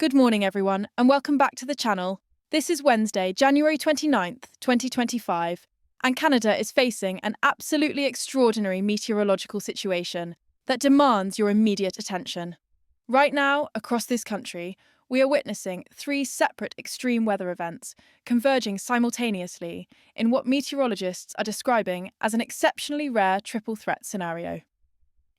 Good morning, everyone, and welcome back to the channel. This is Wednesday, January 29th, 2025, and Canada is facing an absolutely extraordinary meteorological situation that demands your immediate attention. Right now, across this country, we are witnessing three separate extreme weather events converging simultaneously in what meteorologists are describing as an exceptionally rare triple threat scenario.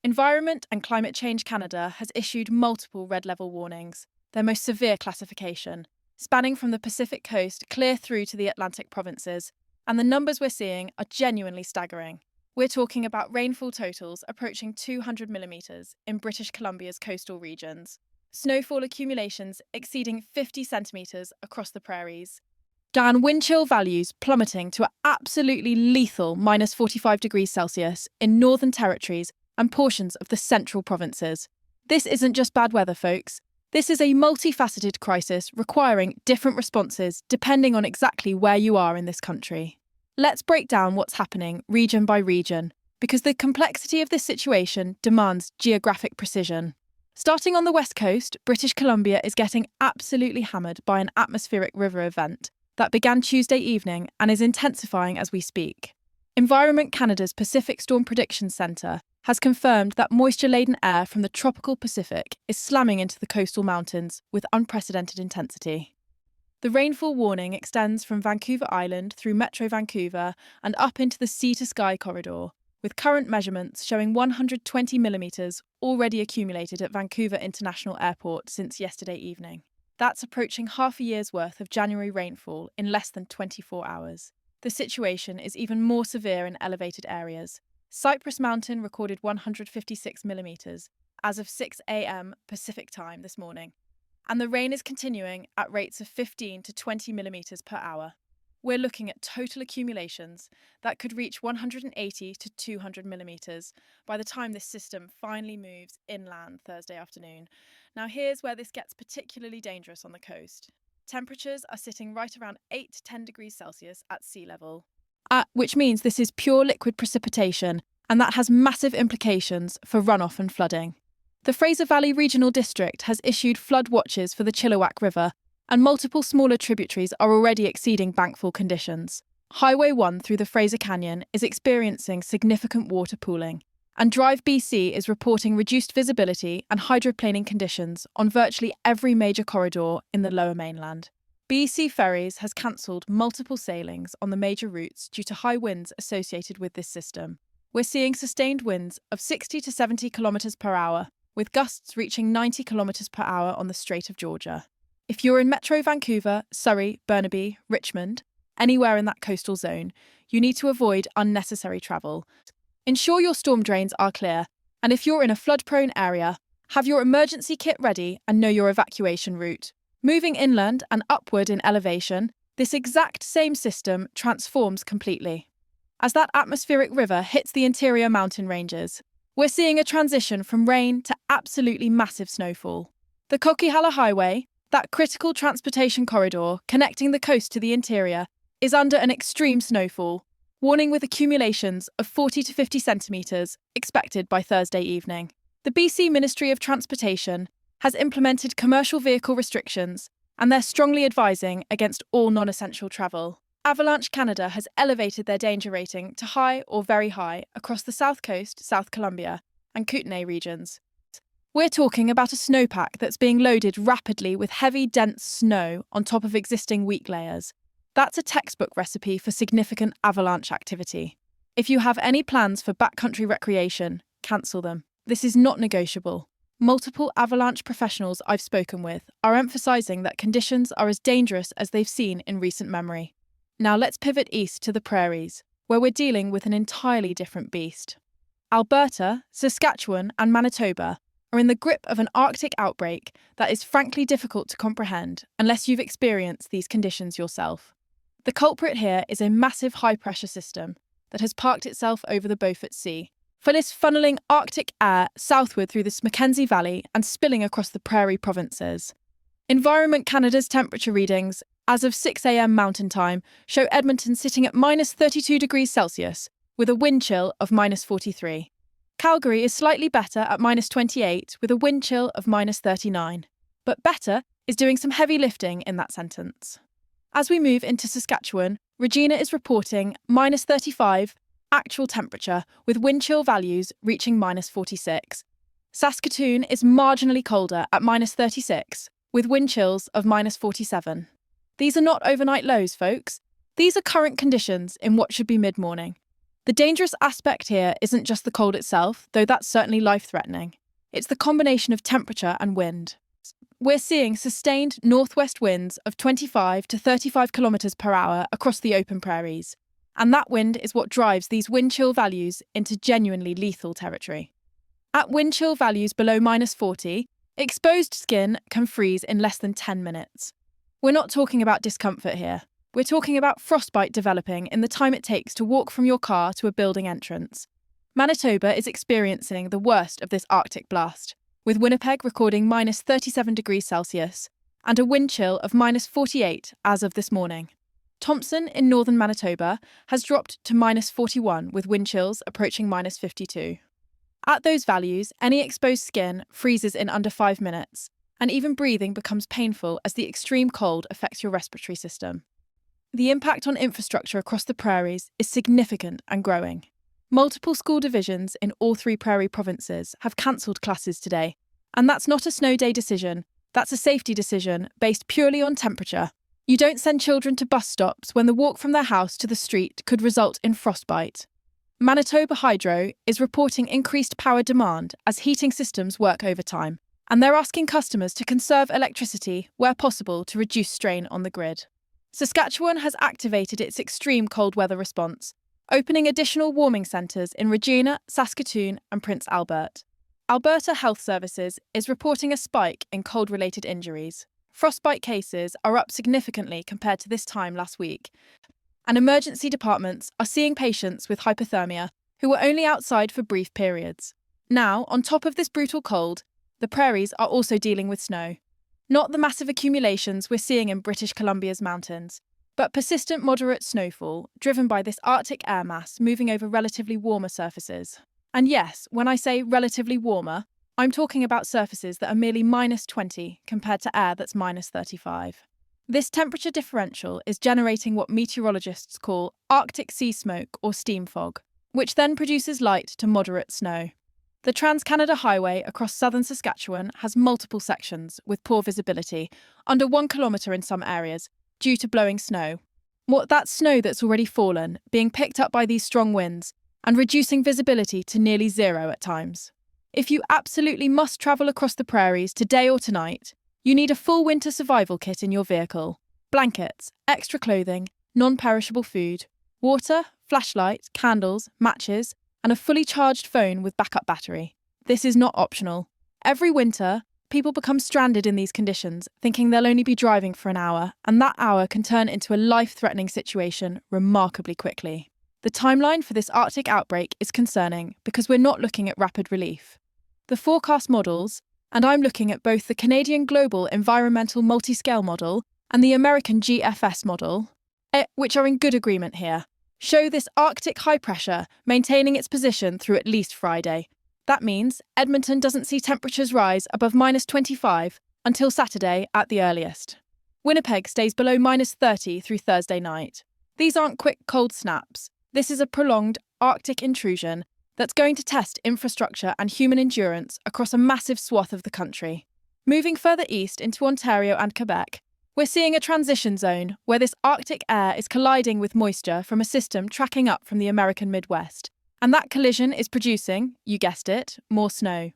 Environment and Climate Change Canada has issued multiple red level warnings, their most severe classification, spanning from the Pacific coast clear through to the Atlantic provinces, and the numbers we're seeing are genuinely staggering. We're talking about rainfall totals approaching 200 millimetres in British Columbia's coastal regions, snowfall accumulations exceeding 50 centimetres across the prairies, and wind chill values plummeting to absolutely lethal minus 45 degrees Celsius in Northern Territories and portions of the central provinces. This isn't just bad weather, folks. This is a multifaceted crisis requiring different responses depending on exactly where you are in this country. Let's break down what's happening region by region, because the complexity of this situation demands geographic precision. Starting on the west coast, British Columbia is getting absolutely hammered by an atmospheric river event that began Tuesday evening and is intensifying as we speak. Environment Canada's Pacific Storm Prediction Centre has confirmed that moisture-laden air from the tropical Pacific is slamming into the coastal mountains with unprecedented intensity. The rainfall warning extends from Vancouver Island through Metro Vancouver and up into the sea-to-sky corridor, with current measurements showing 120 millimetres already accumulated at Vancouver International Airport since yesterday evening. That's approaching half a year's worth of January rainfall in less than 24 hours. The situation is even more severe in elevated areas. Cypress Mountain recorded 156 millimetres as of 6 a.m. Pacific time this morning, and the rain is continuing at rates of 15 to 20 millimetres per hour. We're looking at total accumulations that could reach 180 to 200 millimetres by the time this system finally moves inland Thursday afternoon. Now here's where this gets particularly dangerous on the coast. Temperatures are sitting right around 8 to 10 degrees Celsius at sea level, which means this is pure liquid precipitation, and that has massive implications for runoff and flooding. The Fraser Valley Regional District has issued flood watches for the Chilliwack River, and multiple smaller tributaries are already exceeding bankfall conditions. Highway 1 through the Fraser Canyon is experiencing significant water pooling, and Drive BC is reporting reduced visibility and hydroplaning conditions on virtually every major corridor in the Lower Mainland. BC Ferries has cancelled multiple sailings on the major routes due to high winds associated with this system. We're seeing sustained winds of 60 to 70 kilometres per hour, with gusts reaching 90 kilometres per hour on the Strait of Georgia. If you're in Metro Vancouver, Surrey, Burnaby, Richmond, anywhere in that coastal zone, you need to avoid unnecessary travel. Ensure your storm drains are clear, and if you're in a flood-prone area, have your emergency kit ready and know your evacuation route. Moving inland and upward in elevation, this exact same system transforms completely. As that atmospheric river hits the interior mountain ranges, we're seeing a transition from rain to absolutely massive snowfall. The Coquihalla Highway, that critical transportation corridor connecting the coast to the interior, is under an extreme snowfall, warning with accumulations of 40 to 50 centimetres expected by Thursday evening. The BC Ministry of Transportation has implemented commercial vehicle restrictions, and they're strongly advising against all non-essential travel. Avalanche Canada has elevated their danger rating to high or very high across the South Coast, South Columbia, and Kootenay regions. We're talking about a snowpack that's being loaded rapidly with heavy, dense snow on top of existing weak layers. That's a textbook recipe for significant avalanche activity. If you have any plans for backcountry recreation, cancel them. This is not negotiable. Multiple avalanche professionals I've spoken with are emphasising that conditions are as dangerous as they've seen in recent memory. Now let's pivot east to the prairies, where we're dealing with an entirely different beast. Alberta, Saskatchewan, and Manitoba are in the grip of an Arctic outbreak that is frankly difficult to comprehend unless you've experienced these conditions yourself. The culprit here is a massive high-pressure system that has parked itself over the Beaufort Sea, funneling Arctic air southward through the Mackenzie Valley and spilling across the prairie provinces. Environment Canada's temperature readings as of 6 a.m. Mountain Time show Edmonton sitting at minus 32 degrees Celsius with a wind chill of minus 43. Calgary is slightly better at minus 28 with a wind chill of minus 39. But better is doing some heavy lifting in that sentence. As we move into Saskatchewan, Regina is reporting -35 actual temperature with wind chill values reaching -46. Saskatoon is marginally colder at -36 with wind chills of -47. These are not overnight lows, folks. These are current conditions in what should be mid-morning. The dangerous aspect here isn't just the cold itself, though that's certainly life-threatening. It's the combination of temperature and wind. We're seeing sustained northwest winds of 25 to 35 kilometres per hour across the open prairies. And that wind is what drives these wind chill values into genuinely lethal territory. At wind chill values below -40, exposed skin can freeze in less than 10 minutes. We're not talking about discomfort here. We're talking about frostbite developing in the time it takes to walk from your car to a building entrance. Manitoba is experiencing the worst of this Arctic blast, with Winnipeg recording -37 degrees Celsius and a wind chill of -48 as of this morning. Thompson in northern Manitoba has dropped to -41 with wind chills approaching -52. At those values, any exposed skin freezes in under 5 minutes, and even breathing becomes painful as the extreme cold affects your respiratory system. The impact on infrastructure across the prairies is significant and growing. Multiple school divisions in all 3 prairie provinces have cancelled classes today, and that's not a snow day decision, that's a safety decision based purely on temperature. You don't send children to bus stops when the walk from their house to the street could result in frostbite. Manitoba Hydro is reporting increased power demand as heating systems work overtime, and they're asking customers to conserve electricity where possible to reduce strain on the grid. Saskatchewan has activated its extreme cold weather response, opening additional warming centres in Regina, Saskatoon and Prince Albert. Alberta Health Services is reporting a spike in cold-related injuries. Frostbite cases are up significantly compared to this time last week, and emergency departments are seeing patients with hypothermia who were only outside for brief periods. Now, on top of this brutal cold, the prairies are also dealing with snow. Not the massive accumulations we're seeing in British Columbia's mountains, but persistent moderate snowfall driven by this Arctic air mass moving over relatively warmer surfaces. And yes, when I say relatively warmer, I'm talking about surfaces that are merely -20 compared to air that's -35. This temperature differential is generating what meteorologists call Arctic sea smoke or steam fog, which then produces light to moderate snow. The Trans-Canada Highway across southern Saskatchewan has multiple sections with poor visibility, under 1 kilometre in some areas, due to blowing snow. That's snow that's already fallen, being picked up by these strong winds, and reducing visibility to nearly zero at times. If you absolutely must travel across the prairies today or tonight, you need a full winter survival kit in your vehicle. Blankets, extra clothing, non-perishable food, water, flashlight, candles, matches, and a fully charged phone with backup battery. This is not optional. Every winter, people become stranded in these conditions, thinking they'll only be driving for an hour, and that hour can turn into a life-threatening situation remarkably quickly. The timeline for this Arctic outbreak is concerning because we're not looking at rapid relief. The forecast models, and I'm looking at both the Canadian Global Environmental Multiscale Model and the American GFS model, which are in good agreement here, show this Arctic high pressure maintaining its position through at least Friday. That means Edmonton doesn't see temperatures rise above -25 until Saturday at the earliest. Winnipeg stays below -30 through Thursday night. These aren't quick cold snaps. This is a prolonged Arctic intrusion that's going to test infrastructure and human endurance across a massive swath of the country. Moving further east into Ontario and Quebec, we're seeing a transition zone where this Arctic air is colliding with moisture from a system tracking up from the American Midwest, and that collision is producing, you guessed it, more snow.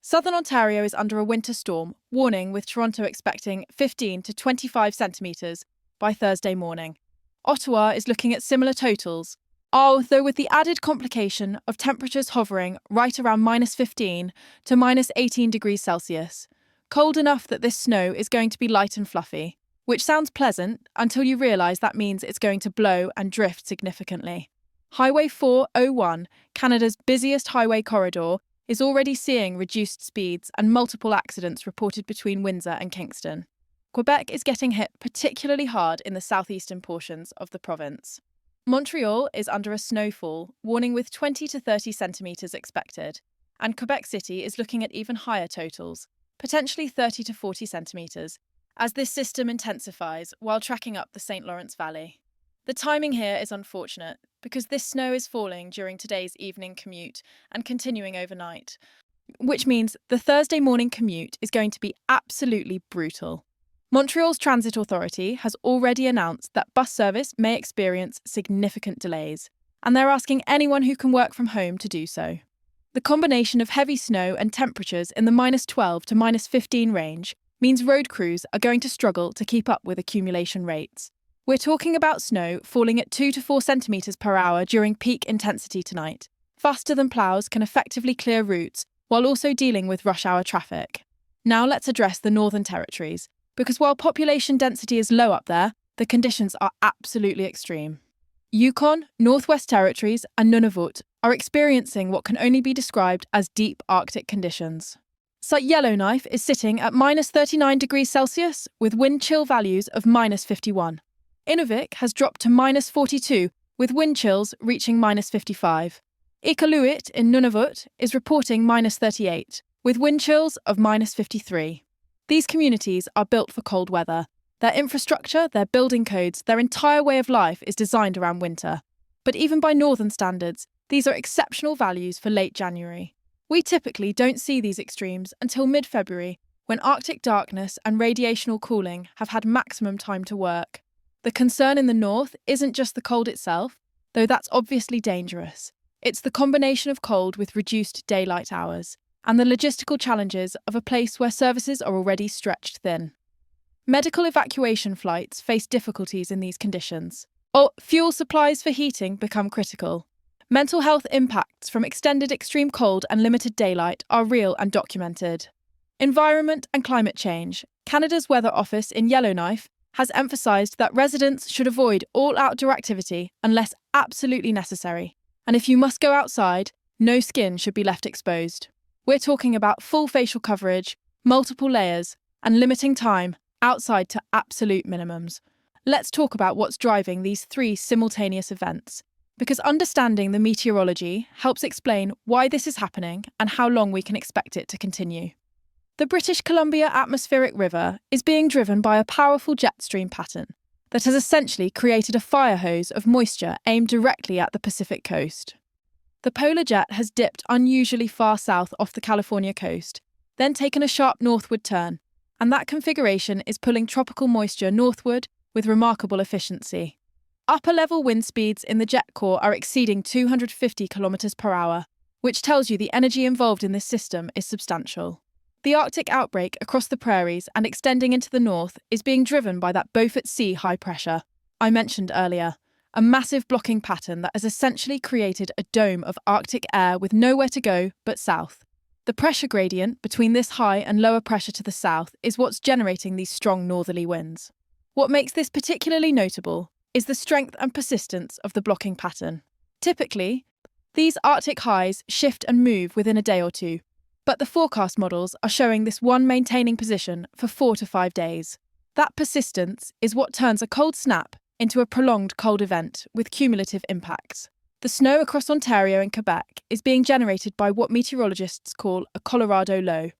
Southern Ontario is under a winter storm, warning with Toronto expecting 15 to 25 centimetres by Thursday morning. Ottawa is looking at similar totals, though with the added complication of temperatures hovering right around -15 to -18 degrees Celsius. Cold enough that this snow is going to be light and fluffy, which sounds pleasant until you realise that means it's going to blow and drift significantly. Highway 401, Canada's busiest highway corridor, is already seeing reduced speeds and multiple accidents reported between Windsor and Kingston. Quebec is getting hit particularly hard in the southeastern portions of the province. Montreal is under a snowfall, warning with 20 to 30 centimetres expected, and Quebec City is looking at even higher totals, potentially 30 to 40 centimetres, as this system intensifies while tracking up the St. Lawrence Valley. The timing here is unfortunate because this snow is falling during today's evening commute and continuing overnight, which means the Thursday morning commute is going to be absolutely brutal. Montreal's Transit Authority has already announced that bus service may experience significant delays, and they're asking anyone who can work from home to do so. The combination of heavy snow and temperatures in the -12 to -15 range means road crews are going to struggle to keep up with accumulation rates. We're talking about snow falling at 2 to 4 centimetres per hour during peak intensity tonight, faster than ploughs can effectively clear routes while also dealing with rush hour traffic. Now let's address the Northern Territories, because while population density is low up there, the conditions are absolutely extreme. Yukon, Northwest Territories and Nunavut are experiencing what can only be described as deep Arctic conditions. Yellowknife is sitting at -39 degrees Celsius with wind chill values of -51. Inuvik has dropped to -42 with wind chills reaching -55. Iqaluit in Nunavut is reporting -38 with wind chills of -53. These communities are built for cold weather. Their infrastructure, their building codes, their entire way of life is designed around winter. But even by northern standards, these are exceptional values for late January. We typically don't see these extremes until mid-February, when Arctic darkness and radiational cooling have had maximum time to work. The concern in the north isn't just the cold itself, though that's obviously dangerous. It's the combination of cold with reduced daylight hours, and the logistical challenges of a place where services are already stretched thin. Medical evacuation flights face difficulties in these conditions. Fuel supplies for heating become critical. Mental health impacts from extended extreme cold and limited daylight are real and documented. Environment and climate change. Canada's Weather Office in Yellowknife has emphasised that residents should avoid all outdoor activity unless absolutely necessary. And if you must go outside, no skin should be left exposed. We're talking about full facial coverage, multiple layers, and limiting time outside to absolute minimums. Let's talk about what's driving these three simultaneous events, because understanding the meteorology helps explain why this is happening and how long we can expect it to continue. The British Columbia atmospheric river is being driven by a powerful jet stream pattern that has essentially created a fire hose of moisture aimed directly at the Pacific coast. The polar jet has dipped unusually far south off the California coast, then taken a sharp northward turn, and that configuration is pulling tropical moisture northward with remarkable efficiency. Upper-level wind speeds in the jet core are exceeding 250 km per hour, which tells you the energy involved in this system is substantial. The Arctic outbreak across the prairies and extending into the north is being driven by that Beaufort Sea high pressure I mentioned earlier, a massive blocking pattern that has essentially created a dome of Arctic air with nowhere to go but south. The pressure gradient between this high and lower pressure to the south is what's generating these strong northerly winds. What makes this particularly notable is the strength and persistence of the blocking pattern. Typically, these Arctic highs shift and move within a day or two, but the forecast models are showing this one maintaining position for 4 to 5 days. That persistence is what turns a cold snap into a prolonged cold event with cumulative impacts. The snow across Ontario and Quebec is being generated by what meteorologists call a Colorado low,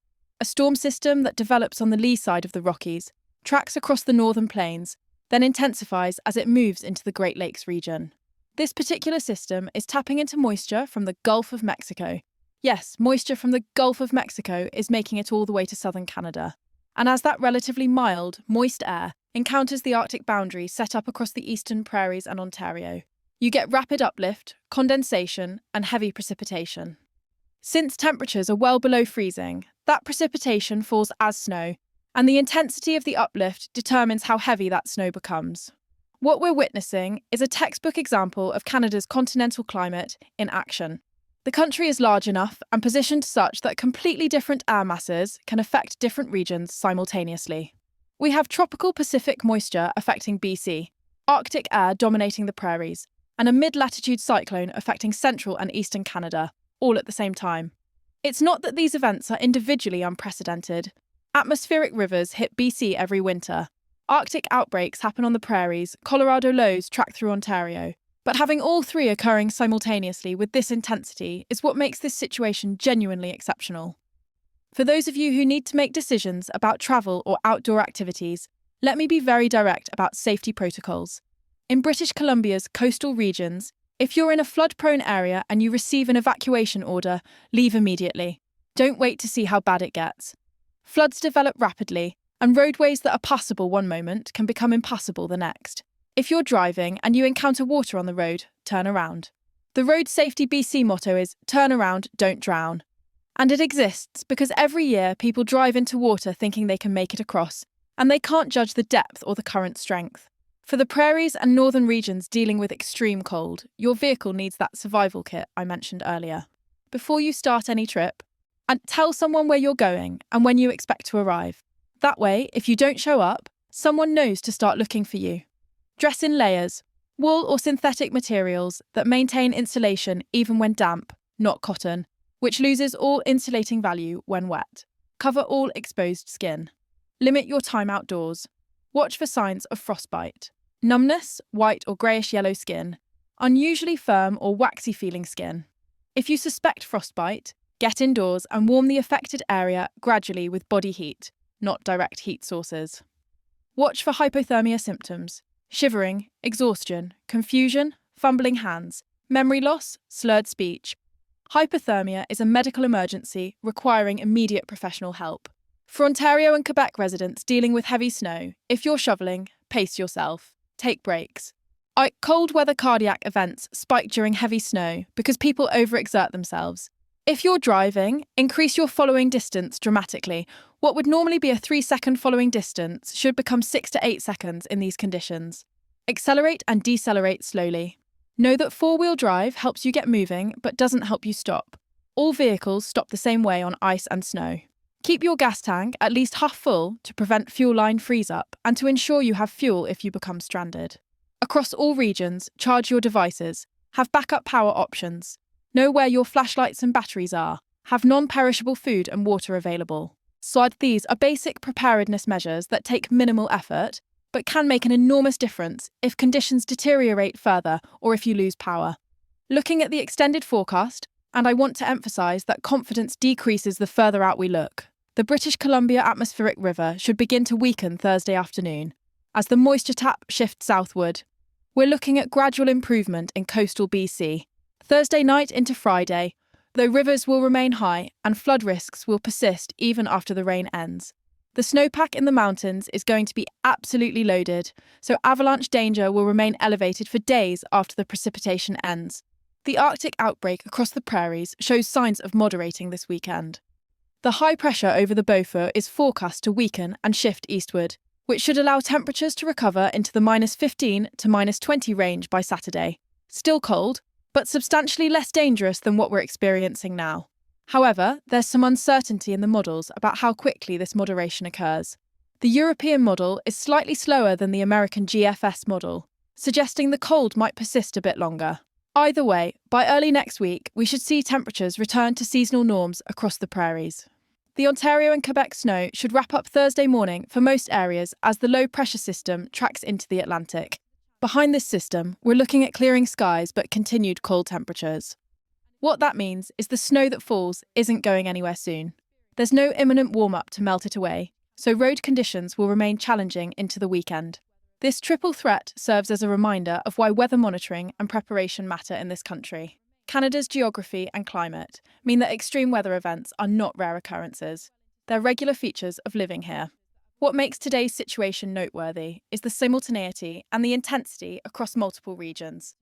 a storm system that develops on the lee side of the Rockies, tracks across the northern plains, then intensifies as it moves into the Great Lakes region. This particular system is tapping into moisture from the Gulf of Mexico. Yes, moisture from the Gulf of Mexico is making it all the way to southern Canada. And as that relatively mild, moist air encounters the Arctic boundary set up across the eastern prairies and Ontario, you get rapid uplift, condensation, and heavy precipitation. Since temperatures are well below freezing, that precipitation falls as snow, and the intensity of the uplift determines how heavy that snow becomes. What we're witnessing is a textbook example of Canada's continental climate in action. The country is large enough and positioned such that completely different air masses can affect different regions simultaneously. We have tropical Pacific moisture affecting BC, Arctic air dominating the prairies, and a mid-latitude cyclone affecting central and eastern Canada, all at the same time. It's not that these events are individually unprecedented. Atmospheric rivers hit BC every winter. Arctic outbreaks happen on the prairies, Colorado lows track through Ontario. But having all three occurring simultaneously with this intensity is what makes this situation genuinely exceptional. For those of you who need to make decisions about travel or outdoor activities, let me be very direct about safety protocols. In British Columbia's coastal regions, if you're in a flood-prone area and you receive an evacuation order, leave immediately. Don't wait to see how bad it gets. Floods develop rapidly, and roadways that are passable one moment can become impassable the next. If you're driving and you encounter water on the road, turn around. The Road Safety BC motto is, "Turn around, don't drown." And it exists because every year people drive into water thinking they can make it across, and they can't judge the depth or the current strength. For the Prairies and Northern regions dealing with extreme cold, your vehicle needs that survival kit I mentioned earlier. Before you start any trip, and tell someone where you're going and when you expect to arrive. That way, if you don't show up, someone knows to start looking for you. Dress in layers, wool or synthetic materials that maintain insulation even when damp, not cotton, which loses all insulating value when wet. Cover all exposed skin. Limit your time outdoors. Watch for signs of frostbite. Numbness, white or greyish-yellow skin. Unusually firm or waxy-feeling skin. If you suspect frostbite, get indoors and warm the affected area gradually with body heat, not direct heat sources. Watch for hypothermia symptoms. Shivering, exhaustion, confusion, fumbling hands, memory loss, slurred speech. Hypothermia is a medical emergency requiring immediate professional help. For Ontario and Quebec residents dealing with heavy snow, if you're shoveling, pace yourself. Take breaks. Cold weather cardiac events spike during heavy snow because people overexert themselves. If you're driving, increase your following distance dramatically. What would normally be a 3-second following distance should become 6 to 8 seconds in these conditions. Accelerate and decelerate slowly. Know that four-wheel drive helps you get moving but doesn't help you stop. All vehicles stop the same way on ice and snow. Keep your gas tank at least half full to prevent fuel line freeze-up and to ensure you have fuel if you become stranded. Across all regions, charge your devices. Have backup power options. Know where your flashlights and batteries are. Have non-perishable food and water available. So these are basic preparedness measures that take minimal effort, but can make an enormous difference if conditions deteriorate further or if you lose power. Looking at the extended forecast, and I want to emphasise that confidence decreases the further out we look. The British Columbia atmospheric river should begin to weaken Thursday afternoon. As the moisture tap shifts southward, we're looking at gradual improvement in coastal BC. Thursday night into Friday, though rivers will remain high and flood risks will persist even after the rain ends. The snowpack in the mountains is going to be absolutely loaded, so avalanche danger will remain elevated for days after the precipitation ends. The Arctic outbreak across the prairies shows signs of moderating this weekend. The high pressure over the Beaufort is forecast to weaken and shift eastward, which should allow temperatures to recover into the -15 to -20 range by Saturday. Still cold, but substantially less dangerous than what we're experiencing now. However, there's some uncertainty in the models about how quickly this moderation occurs. The European model is slightly slower than the American GFS model, suggesting the cold might persist a bit longer. Either way, by early next week, we should see temperatures return to seasonal norms across the prairies. The Ontario and Quebec snow should wrap up Thursday morning for most areas as the low-pressure system tracks into the Atlantic. Behind this system, we're looking at clearing skies but continued cold temperatures. What that means is the snow that falls isn't going anywhere soon. There's no imminent warm-up to melt it away, so road conditions will remain challenging into the weekend. This triple threat serves as a reminder of why weather monitoring and preparation matter in this country. Canada's geography and climate mean that extreme weather events are not rare occurrences. They're regular features of living here. What makes today's situation noteworthy is the simultaneity and the intensity across multiple regions.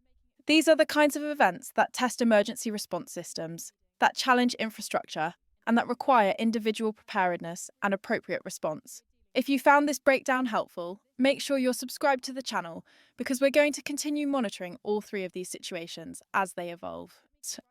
These are the kinds of events that test emergency response systems, that challenge infrastructure, and that require individual preparedness and appropriate response. If you found this breakdown helpful, make sure you're subscribed to the channel because we're going to continue monitoring all three of these situations as they evolve.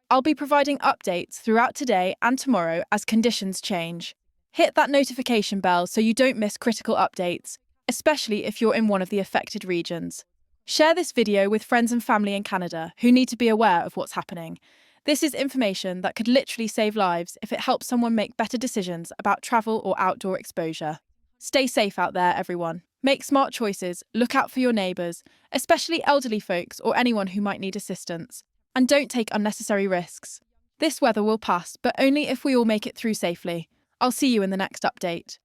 I'll be providing updates throughout today and tomorrow as conditions change. Hit that notification bell so you don't miss critical updates, especially if you're in one of the affected regions. Share this video with friends and family in Canada who need to be aware of what's happening. This is information that could literally save lives if it helps someone make better decisions about travel or outdoor exposure. Stay safe out there, everyone. Make smart choices, look out for your neighbours, especially elderly folks or anyone who might need assistance. And don't take unnecessary risks. This weather will pass, but only if we all make it through safely. I'll see you in the next update.